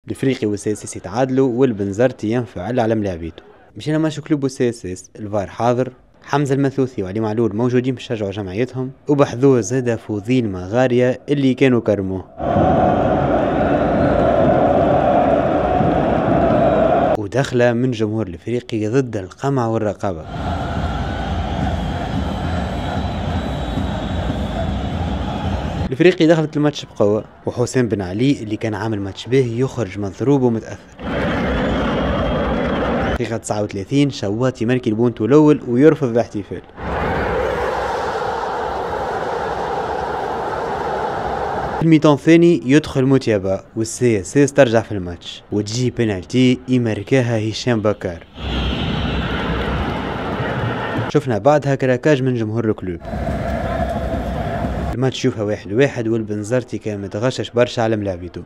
الفريقي والسيسيس يتعادلوا والبنزرتي ينفعل على ملاعبيته. مشينا ماتش كلوب والسيسيس، الفار حاضر، حمزة المثوثي وعلي معلول موجودين باش يشجعوا جمعيتهم، وبحذوه زادا فوذيل مغاريا اللي كانوا كرموه. ودخله من جمهور الافريقي ضد القمع والرقابة. الافريقي دخلت الماتش بقوة، وحسام بن علي اللي كان عامل ماتش باهي يخرج مضروب ومتأثر. دقيقة 39 شواط يماركي البونتو الأول ويرفض الاحتفال. في الميتون الثاني يدخل موتيابا والسياسيس ترجع في الماتش وتجي بنالتي يماركاها هشام بكار. شفنا بعدها كراكاج من جمهور الكلوب. الماتش شوفها 1-1 والبنزرتي كان متغشش برشا على ملاعبيته.